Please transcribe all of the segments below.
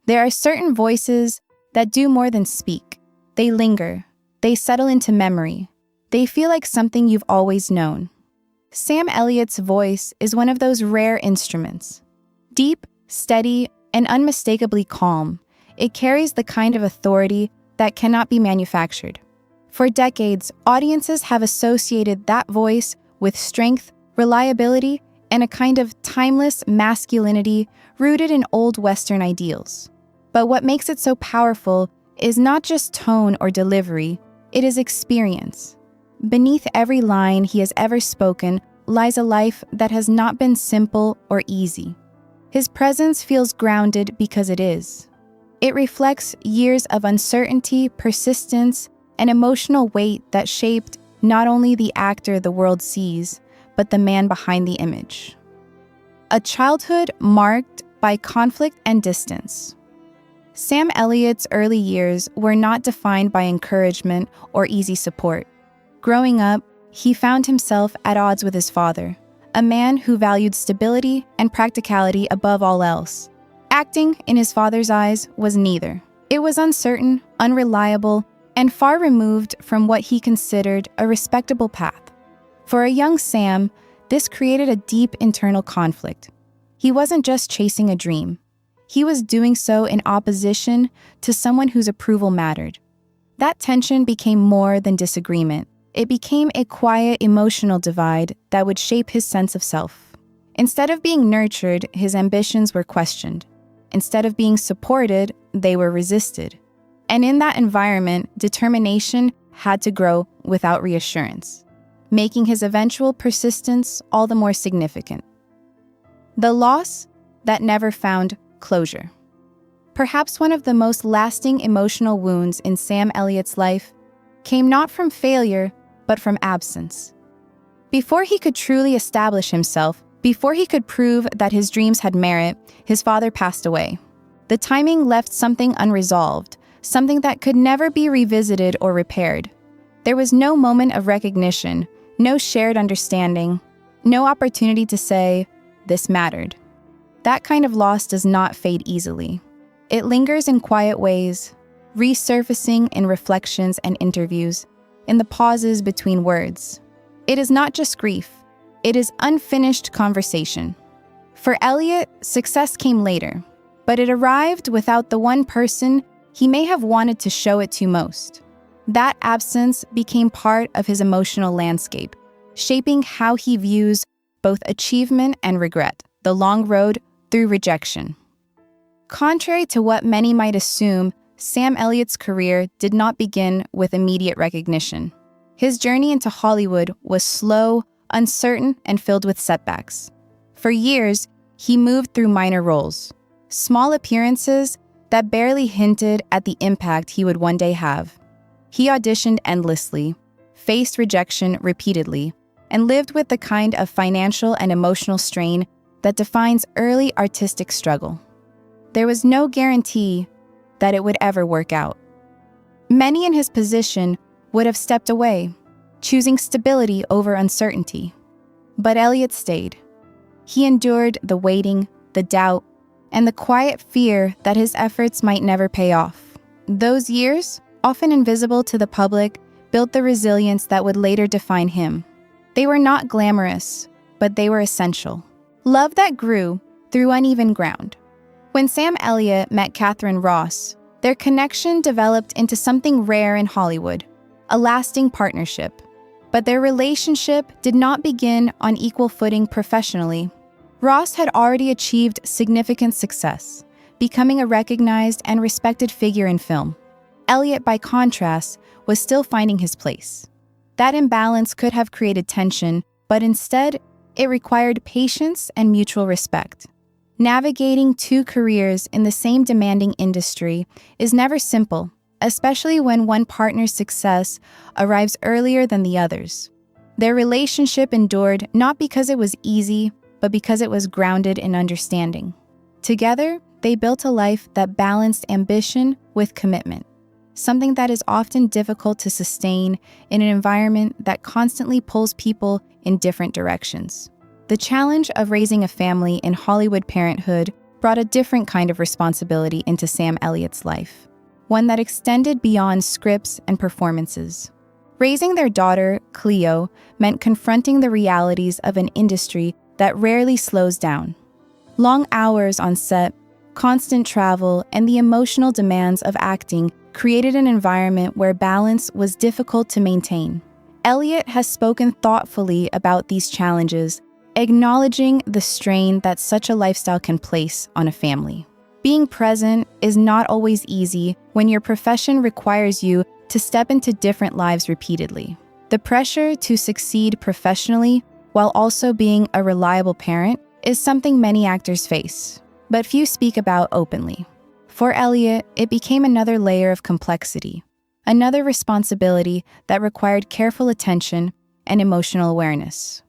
There are certain voices that do more than speak. They linger. They settle into memory. They feel like something you've always known. Sam Elliott's voice is one of those rare instruments. Deep, steady, and unmistakably calm, it carries the kind of authority that cannot be manufactured. For decades, audiences have associated that voice with strength, reliability, and a kind of timeless masculinity rooted in old Western ideals. But what makes it so powerful is not just tone or delivery, it is experience. Beneath every line he has ever spoken lies a life that has not been simple or easy. His presence feels grounded because it is. It reflects years of uncertainty, persistence, and emotional weight that shaped not only the actor the world sees, but the man behind the image. A childhood marked by conflict and distance. Sam Elliott's early years were not defined by encouragement or easy support. Growing up, he found himself at odds with his father, a man who valued stability and practicality above all else. Acting, in his father's eyes, was neither. It was uncertain, unreliable, and far removed from what he considered a respectable path. For a young Sam, this created a deep internal conflict. He wasn't just chasing a dream. He was doing so in opposition to someone whose approval mattered. That tension became more than disagreement. It became a quiet emotional divide that would shape his sense of self. Instead of being nurtured, his ambitions were questioned. Instead of being supported, they were resisted. And in that environment, determination had to grow without reassurance, making his eventual persistence all the more significant. The loss that never found closure. Perhaps one of the most lasting emotional wounds in Sam Elliott's life came not from failure, but from absence. Before he could truly establish himself, before he could prove that his dreams had merit, his father passed away. The timing left something unresolved, something that could never be revisited or repaired. There was no moment of recognition, no shared understanding, no opportunity to say, "This mattered." That kind of loss does not fade easily. It lingers in quiet ways, resurfacing in reflections and interviews, in the pauses between words. It is not just grief, it is unfinished conversation. For Elliott, success came later, but it arrived without the one person he may have wanted to show it to most. That absence became part of his emotional landscape, shaping how he views both achievement and regret, the long road through rejection. Contrary to what many might assume, Sam Elliott's career did not begin with immediate recognition. His journey into Hollywood was slow, uncertain, and filled with setbacks. For years, he moved through minor roles, small appearances that barely hinted at the impact he would one day have. He auditioned endlessly, faced rejection repeatedly, and lived with the kind of financial and emotional strain that defines early artistic struggle. There was no guarantee that it would ever work out. Many in his position would have stepped away, choosing stability over uncertainty. But Elliott stayed. He endured the waiting, the doubt, and the quiet fear that his efforts might never pay off. Those years, often invisible to the public, built the resilience that would later define him. They were not glamorous, but they were essential. Love that grew through uneven ground. When Sam Elliott met Catherine Ross, their connection developed into something rare in Hollywood, a lasting partnership. But their relationship did not begin on equal footing professionally. Ross had already achieved significant success, becoming a recognized and respected figure in film. Elliott, by contrast, was still finding his place. That imbalance could have created tension, but instead, it required patience and mutual respect. Navigating two careers in the same demanding industry is never simple, especially when one partner's success arrives earlier than the other's. Their relationship endured not because it was easy, but because it was grounded in understanding. Together, they built a life that balanced ambition with commitment, something that is often difficult to sustain in an environment that constantly pulls people in different directions. The challenge of raising a family in Hollywood parenthood brought a different kind of responsibility into Sam Elliott's life, one that extended beyond scripts and performances. Raising their daughter, Cleo, meant confronting the realities of an industry that rarely slows down. Long hours on set, constant travel, and the emotional demands of acting created an environment where balance was difficult to maintain. Elliott has spoken thoughtfully about these challenges, acknowledging the strain that such a lifestyle can place on a family. Being present is not always easy when your profession requires you to step into different lives repeatedly. The pressure to succeed professionally while also being a reliable parent is something many actors face, but few speak about openly. For Elliott, it became another layer of complexity, another responsibility that required careful attention and emotional awareness.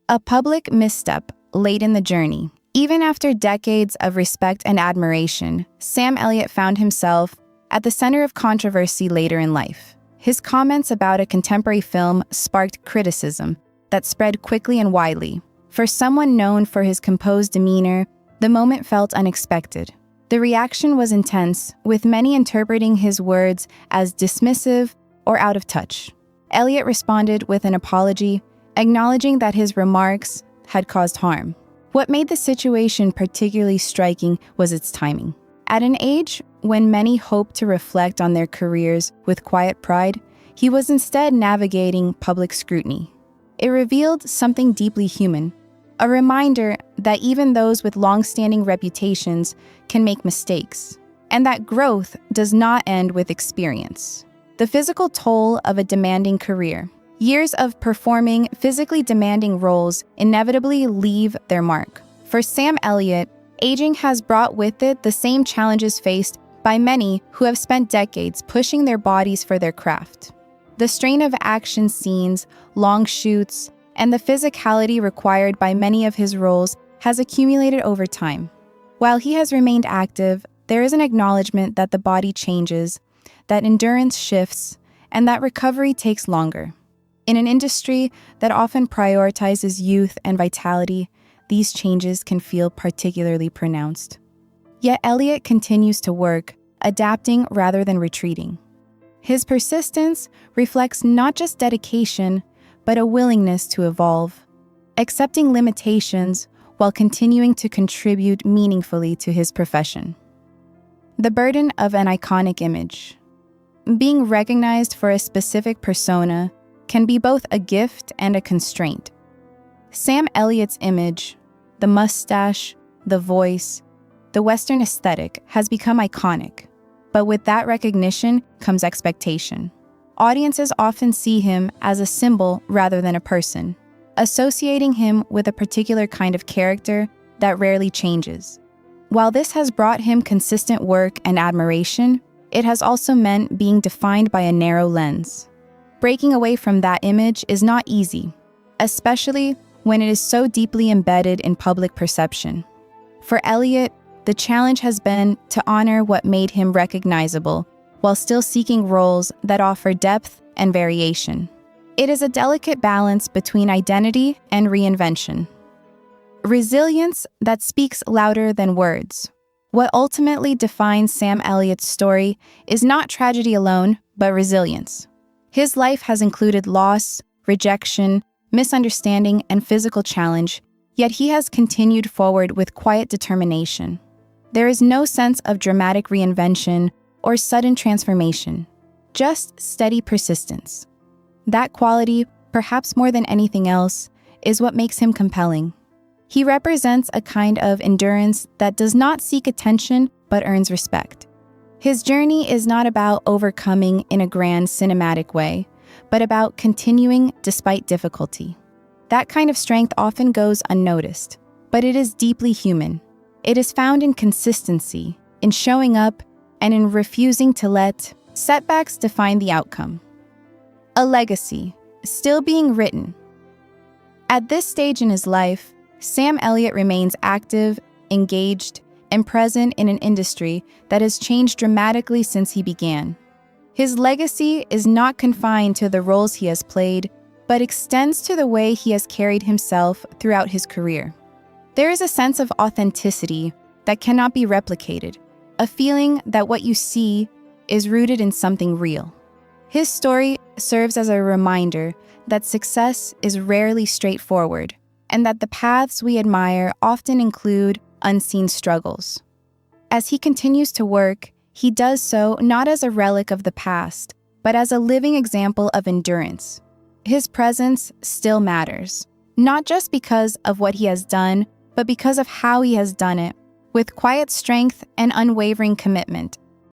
A public misstep late in the journey. Even after decades of respect and admiration, Sam Elliott found himself at the center of controversy later in life. His comments about a contemporary film sparked criticism that spread quickly and widely. For someone known for his composed demeanor, the moment felt unexpected. The reaction was intense, with many interpreting his words as dismissive or out of touch. Elliott responded with an apology, acknowledging that his remarks had caused harm. What made the situation particularly striking was its timing. At an age when many hoped to reflect on their careers with quiet pride, he was instead navigating public scrutiny. It revealed something deeply human, a reminder that even those with long-standing reputations can make mistakes, and that growth does not end with experience. The physical toll of a demanding career. Years of performing physically demanding roles inevitably leave their mark. For Sam Elliott, aging has brought with it the same challenges faced by many who have spent decades pushing their bodies for their craft. The strain of action scenes, long shoots, and the physicality required by many of his roles has accumulated over time. While he has remained active, there is an acknowledgement that the body changes, that endurance shifts, and that recovery takes longer. In an industry that often prioritizes youth and vitality, these changes can feel particularly pronounced. Yet Elliott continues to work, adapting rather than retreating. His persistence reflects not just dedication, but a willingness to evolve, accepting limitations while continuing to contribute meaningfully to his profession. The burden of an iconic image. Being recognized for a specific persona can be both a gift and a constraint. Sam Elliott's image, the mustache, the voice, the Western aesthetic has become iconic, but with that recognition comes expectation. Audiences often see him as a symbol rather than a person, associating him with a particular kind of character that rarely changes. While this has brought him consistent work and admiration, it has also meant being defined by a narrow lens. Breaking away from that image is not easy, especially when it is so deeply embedded in public perception. For Elliott, the challenge has been to honor what made him recognizable while still seeking roles that offer depth and variation. It is a delicate balance between identity and reinvention. Resilience that speaks louder than words. What ultimately defines Sam Elliott's story is not tragedy alone, but resilience. His life has included loss, rejection, misunderstanding, and physical challenge, yet he has continued forward with quiet determination. There is no sense of dramatic reinvention or sudden transformation, just steady persistence. That quality, perhaps more than anything else, is what makes him compelling. He represents a kind of endurance that does not seek attention but earns respect. His journey is not about overcoming in a grand cinematic way, but about continuing despite difficulty. That kind of strength often goes unnoticed, but it is deeply human. It is found in consistency, in showing up, and in refusing to let setbacks define the outcome. A legacy, still being written. At this stage in his life, Sam Elliott remains active, engaged, and present in an industry that has changed dramatically since he began. His legacy is not confined to the roles he has played, but extends to the way he has carried himself throughout his career. There is a sense of authenticity, that cannot be replicated, a feeling that what you see is rooted in something real. His story serves as a reminder that success is rarely straightforward, and that the paths we admire often include unseen struggles. As he continues to work, he does so not as a relic of the past, but as a living example of endurance. His presence still matters, not just because of what he has done, but because of how he has done it, with quiet strength and unwavering commitment.